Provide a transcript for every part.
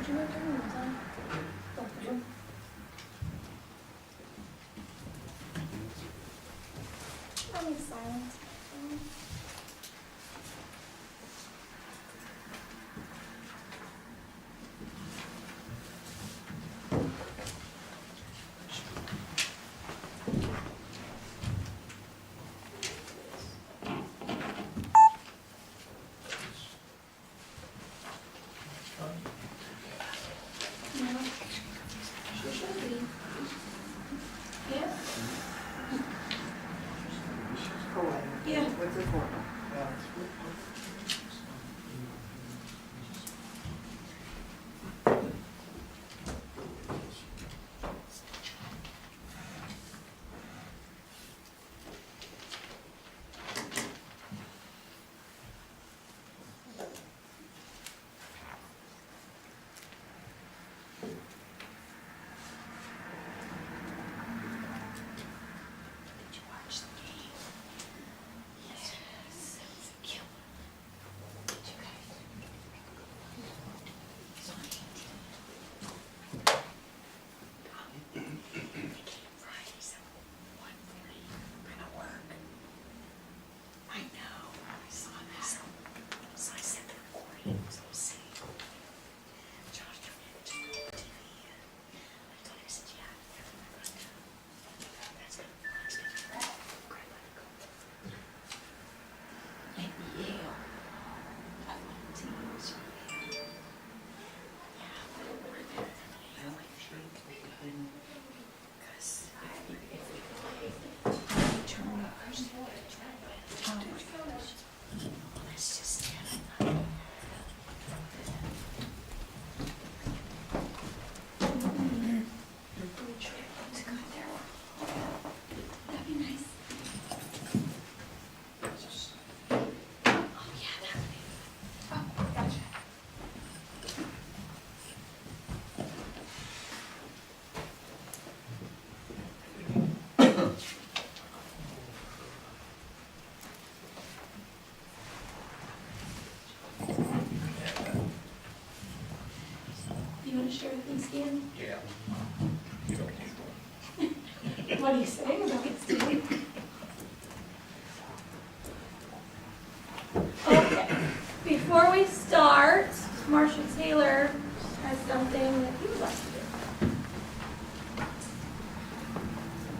you make them? Was that both of them? I need silence. No. She should be. Yeah? Yeah. What's it for? You want to share with me, Stan? Yeah. You don't need one. What are you saying about it, Stan? Okay, before we start, Marshall Taylor has something that he would like to do.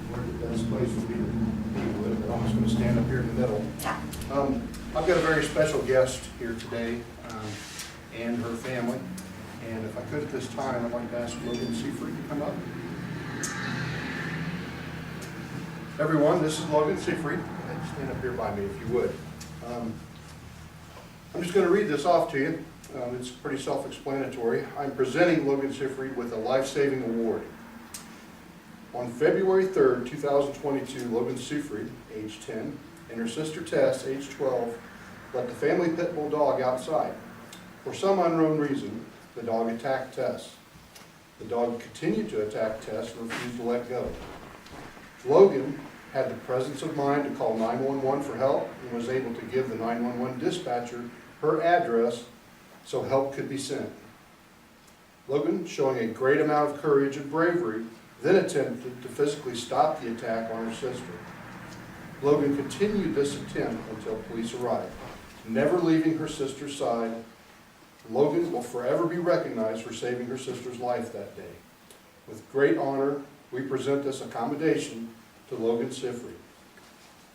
Where the best place would be to be with, but I'm just gonna stand up here in the middle. Yeah. I've got a very special guest here today, and her family. And if I could at this time, I'd like to ask Logan Seafried to come up. Everyone, this is Logan Seafried. Stand up here by me if you would. I'm just gonna read this off to you. It's pretty self-explanatory. I'm presenting Logan Seafried with a life-saving award. On February 3rd, 2022, Logan Seafried, age 10, and her sister Tess, age 12, let the family pit bull dog outside. For some unknown reason, the dog attacked Tess. The dog continued to attack Tess and refused to let go. Logan had the presence of mind to call 911 for help and was able to give the 911 dispatcher her address so help could be sent. Logan, showing a great amount of courage and bravery, then attempted to physically stop the attack on her sister. Logan continued this attempt until police arrived, never leaving her sister's side. Logan will forever be recognized for saving her sister's life that day. With great honor, we present this accommodation to Logan Seafried.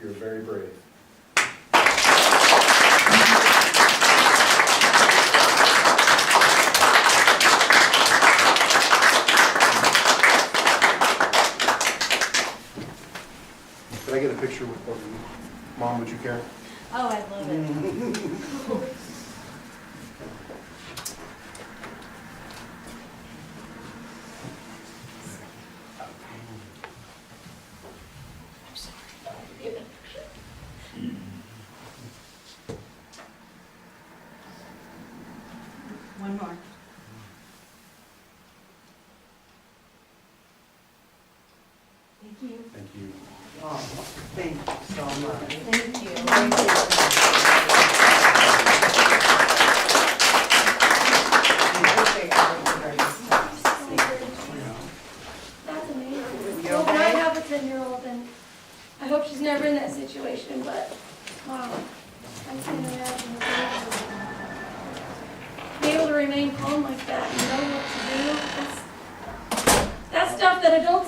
You're very brave. Can I get a picture with both of you? Mom, would you care? Oh, I love it. One more. Thank you. Thank you. Oh, thank you so much. Thank you. Thank you.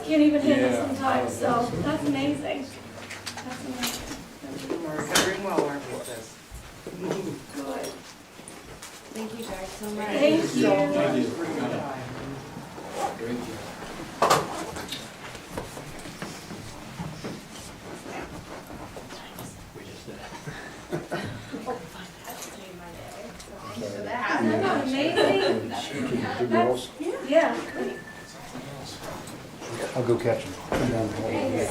can't even handle Yeah. sometimes, so that's amazing. That's amazing. We're recovering well, aren't we, sis? Good. Thank you guys so much. Thank you. Thank you. For your time. Great job. We just did. Isn't that amazing? Good girls. Yeah. I'll go catch them.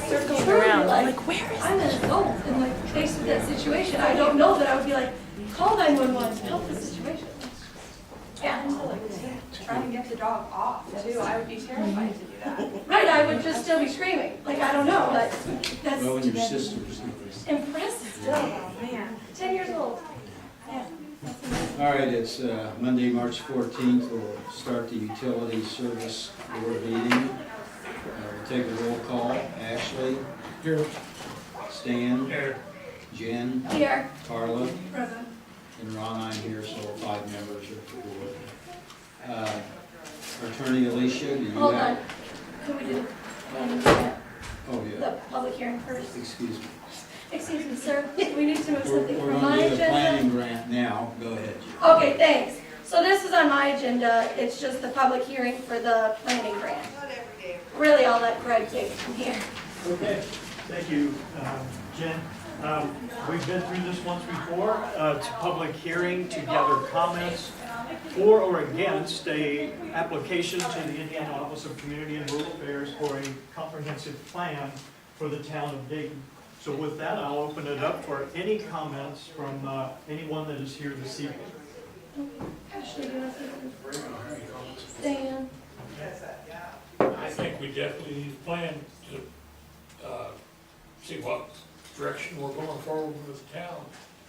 Circling around, like, I'm an adult and like faced with that situation. I don't know that I would be like, call 911 to help this situation. Yeah. Try and get the dog off too. I would be terrified to do that. Right, I would just still be screaming. Like, I don't know, but that's Well, and your sister's. impressive still. Oh, man. 10 years old. Yeah. That's amazing. All right, it's Monday, March 14th. We'll start the utility service board meeting. We'll take a roll call. Ashley. Here. Stan. Here. Jen. Here. Carla. Present. And Ron, I'm here, so 5 members are for board. Attorney Alicia, do you have? Hold on. Can we do the Oh, yeah. the public hearing first? Excuse me. Excuse me, sir. We need to move We're something from my going to do the agenda. planning grant now. Go ahead, Jen. Okay, thanks. So this is on my agenda. It's just the public hearing for the planning grant. Really, I'll let Greg take it from here. Okay, thank you, Jen. We've been through this once before. It's a public hearing to gather comments for or against a application to the Indiana Office of Community and Rural Affairs for a comprehensive plan for the town of Dayton. So with that, I'll open it up for any comments from anyone that is here this evening. Ashley, do you want to say something? Dan? I think we definitely need a plan to see what direction we're going forward with the town.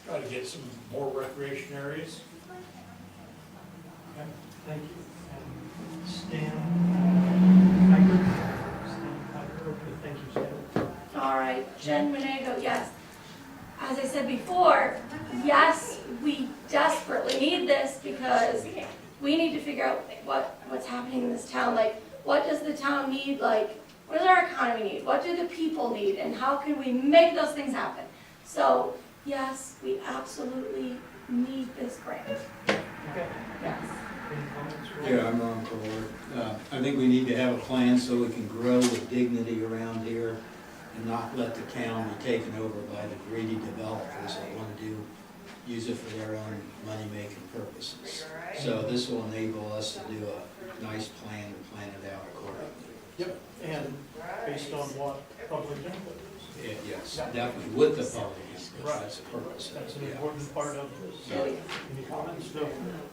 Try to get some more recreation areas. Okay, thank you. And Stan Piper? Stan Piper, okay, thank you, Stan. All right, Jen Monago, yes. As I said before, yes, we desperately need this because we need to figure out what's happening in this town. Like, what does the town need? Like, what does our economy need? What do the people need? And how can we make those things happen? So, yes, we absolutely need this grant. Okay, Yes. any comments? Yeah, I'm Ron Crowler. I think we need to have a plan so we can grow with dignity around here and not let the town be taken over by the greedy developers that want to use it for their own money-making purposes. So this will enable us to do a nice plan and plan it out accordingly. Yep, and based on what public input is. Yes, definitely, with the public, input. That's the purpose. That's an important part of this. Yeah. Any comments? No.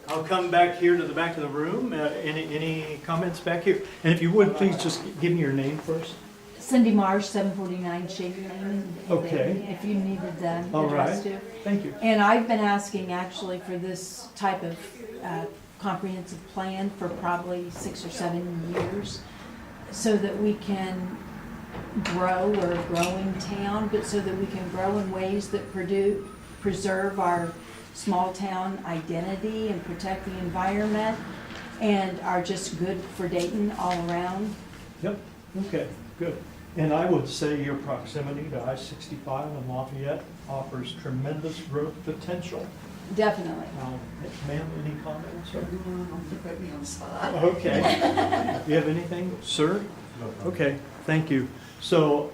I'll come back here to the back of the room. Any comments back here? And if you would, please just give me your name first. Cindy Marsh, 749 Shady Lane. Okay. If you needed the All address right. to. Thank you. And I've been asking actually for this type of comprehensive plan for probably 6 or 7 years so that we can grow. We're a growing town, but so that we can grow in ways that preserve our small town identity and protect the environment and are just good for Dayton all around. Yep, okay, good. And I would say your proximity to I-65 and Lafayette offers tremendous growth potential. Definitely. Ma'am, any comments? Don't put me on the spot. Okay. Do you have anything, sir? Okay, thank you. So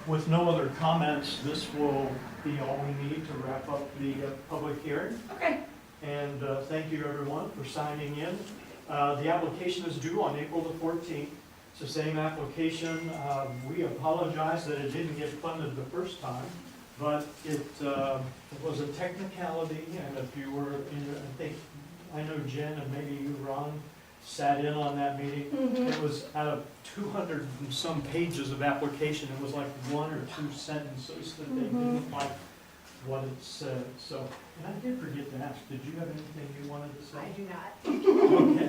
with no other comments, this will be all we need to wrap up the public hearing. Okay. And thank you, everyone, for signing in. The application is due on April the 14th. It's the same application. We apologize that it didn't get funded the first time, but it was a technicality, and if you were I know Jen and maybe you, Ron, sat in on that meeting. Mhm. It was out of 200 and some pages of application, it was like 1 or 2 sentences that they didn't like what it said. So, and I did forget to ask, did you have anything you wanted to say? I do not. Okay,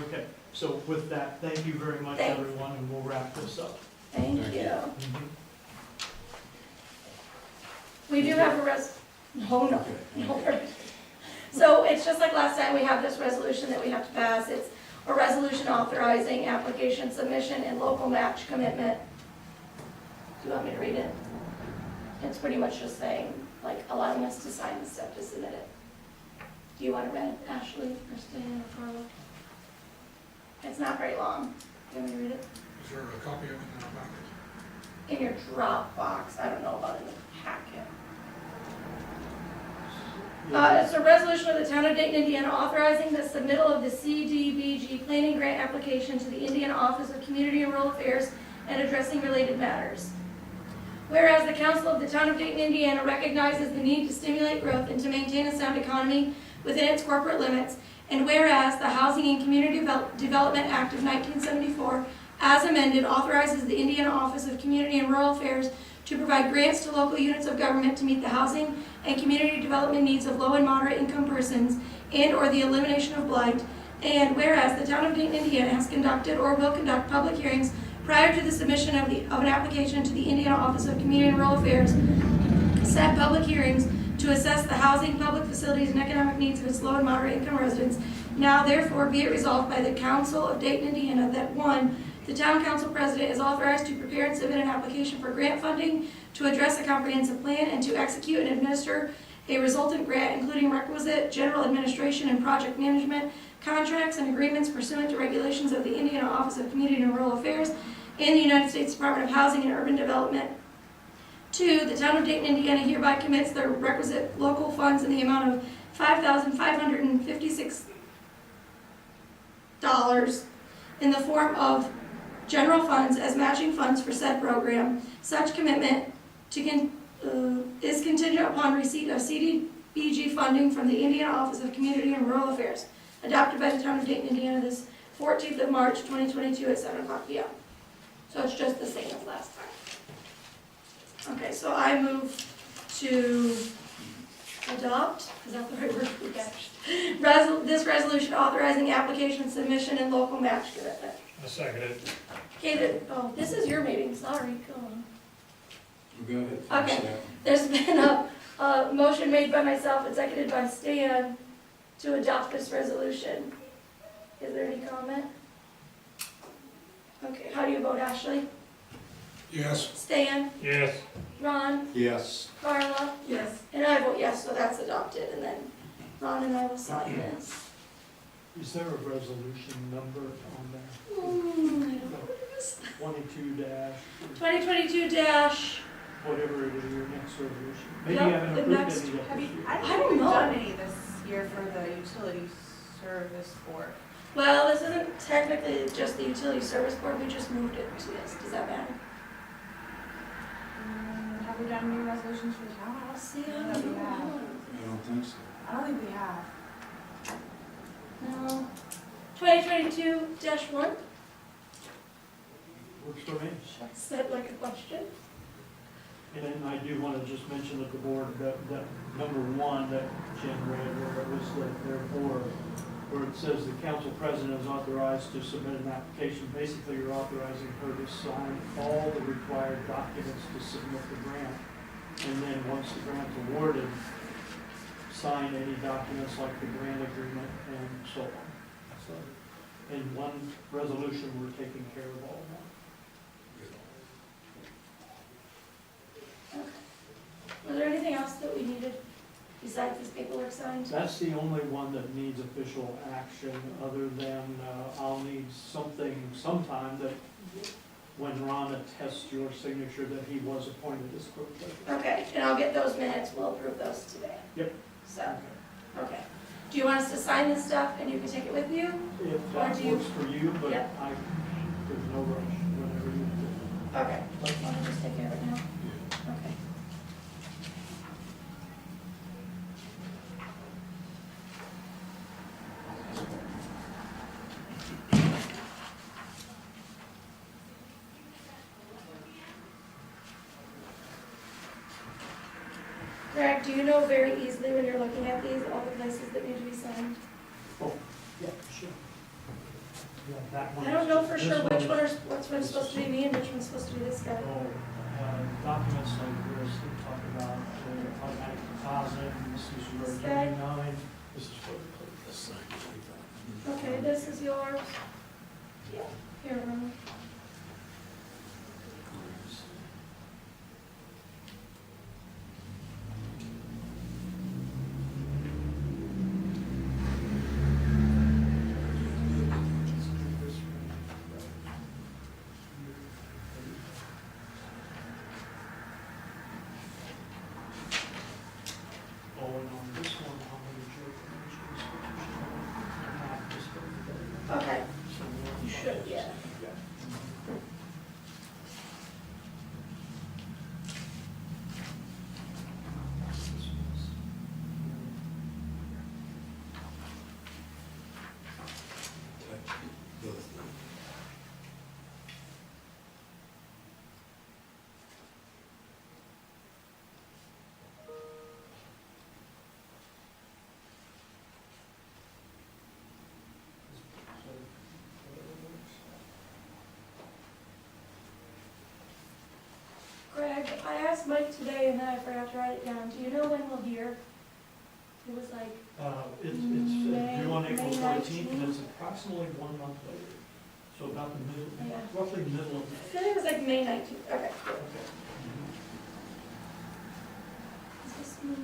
okay. So with that, thank you very much, Thanks. everyone, and we'll wrap this up. Thank Thank you. you. We do have a oh no. So it's just like last time, we have this resolution that we have to pass. It's a resolution authorizing application submission and local match commitment. Do you want me to read it? It's pretty much just saying, like, allowing us to sign the stuff to submit it. Do you want it read, Ashley, or Stan, or Carla? It's not very long. Do you want me to read it? Is there a copy of it in our packet? In your Dropbox, I don't know about in the packet. It's a resolution of the Town of Dayton, Indiana, authorizing the submittal of the CDBG planning grant application to the Indiana Office of Community and Rural Affairs and addressing related matters. Whereas the Council of the Town of Dayton, Indiana recognizes the need to stimulate growth and to maintain a sound economy within its corporate limits, and whereas the Housing and Community Development Act of 1974, as amended, authorizes the Indiana Office of Community and Rural Affairs to provide grants to local units of government to meet the housing and community development needs of low and moderate income persons and/or the elimination of blight, and whereas the Town of Dayton, Indiana has conducted or will conduct public hearings prior to the submission of an application to the Indiana Office of Community and Rural Affairs, set public hearings to assess the housing, public facilities, and economic needs of its low and moderate income residents. Now therefore be it resolved by the Council of Dayton, Indiana, that 1, the Town Council President is authorized to prepare and submit an application for grant funding to address a comprehensive plan and to execute and administer a resultant grant, including requisite general administration and project management, contracts and agreements pursuant to regulations of the Indiana Office of Community and Rural Affairs and the United States Department of Housing and Urban Development. 2, the Town of Dayton, Indiana hereby commits the requisite local funds in the amount of $5,556 in the form of general funds as matching funds for said program. Such commitment is contingent upon receipt of CDBG funding from the Indiana Office of Community and Rural Affairs, adopted by the Town of Dayton, Indiana, this 14th of March, 2022 at 7:00 p.m. So it's just the same as last time. Okay, so I move to adopt, is that the right word? This resolution authorizing application submission and local match commitment. I second it. Okay, this is your meeting, sorry, go on. Go ahead. Okay. There's been a motion made by myself and seconded by Stan to adopt this resolution. Is there any comment? Okay, how do you vote, Ashley? Yes. Stan? Yes. Ron? Yes. Carla? Yes. And I vote yes, so that's adopted, and then Ron and I will sign this. Is there a resolution number on there? I don't know what it is. 22 dash, 2022 dash, whatever it is, your next resolution. Maybe Yep, you haven't the approved next- any yet Have this you, year. I I don't don't think we've know. done any this year for the utility service board. well, this isn't technically just the utility service board, we just moved it to this, does that matter? Have we done any resolutions for the I'll townhouse? see, I No, don't we have. know. I don't think so. I don't think we have. No. 2022-1, Works for me. said like a question. And then I do want to just mention that the board, that number 1 that Jen read, where it was therefore, where it says the council president is authorized to submit an application. Basically, you're authorizing her to sign all the required documents to submit the grant. And then once the grant's awarded, sign any documents like the grant agreement and so on. So, in one resolution, we're taking care of all of that. Was there anything else that we needed besides this paperwork signed? That's the only one that needs official action, other than I'll need something sometime that when Ron attests your signature that he was appointed as clerk treasurer. Okay, and I'll get those minutes, we'll approve those today. Yep. So, okay. Do you want us to sign this stuff and you can take it with you? If Or that do you- works for you, but Yep. there's no rush whenever you do. Okay, let's just take care of it now. Okay. Greg, do you know very easily when you're looking at these, all the places that need to be signed? Yeah, sure. Yeah, that one. I don't know for this sure which is- one is, which one's supposed to be me and which one's supposed to be this guy. Oh, documents like this, we talk about automatic deposit, and this is where This guy? 29, this is where we put this. Okay, this is yours. Here, remember. Oh, and on this one, how many children? Okay, you should, yeah. Both of them. Greg, I asked Mike today and then I forgot to write it down. Do you know when we'll hear? It was like, It's May- due on April May 14th, and 19th. it's approximately 1 month later. So about the middle, Yeah. roughly middle of I May. feel like it was like May 19th. Okay, good. Okay. Is this me?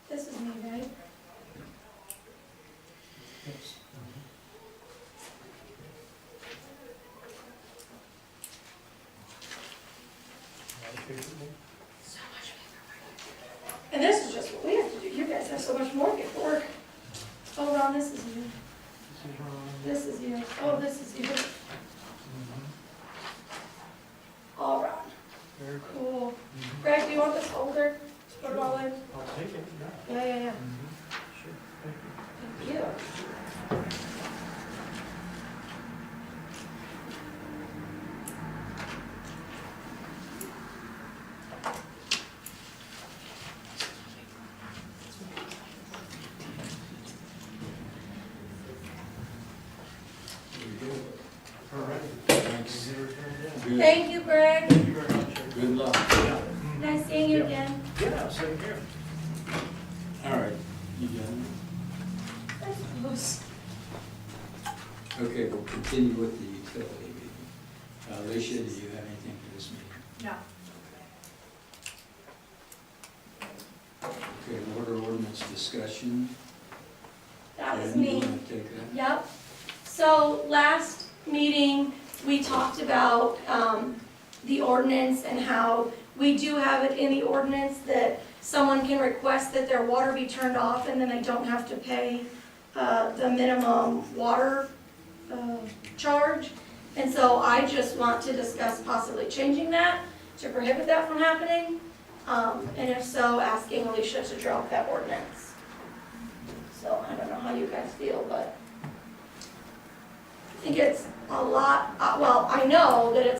This is me, right? Yes. So much paperwork. And this is just what we have to do. You guys have so much more paperwork. Hold on, this is you. This is Ron. This is you. Oh, this is you. All right. Very good. Cool. Greg, do you want this folder? Put it all in? I'll take it, yeah. Yeah. Sure, thank you. Thank you. There you go. All right. Thanks. Good. Thank you, Greg. Thank you very much. Good luck. Yeah. Nice seeing you Yeah. again. Yeah, same here. All right, you done? I suppose. Okay, we'll continue with the utility meeting. Alicia, do you have anything for this meeting? No. Okay, water ordinance discussion. That was Jen, you me. wanna take that? Yep. So last meeting, we talked about the ordinance and how we do have it in the ordinance that someone can request that their water be turned off and then they don't have to pay the minimum water charge. And so I just want to discuss possibly changing that to prohibit that from happening. And if so, asking Alicia to drop that ordinance. So I don't know how you guys feel, but I think it's a lot, well, I know that it's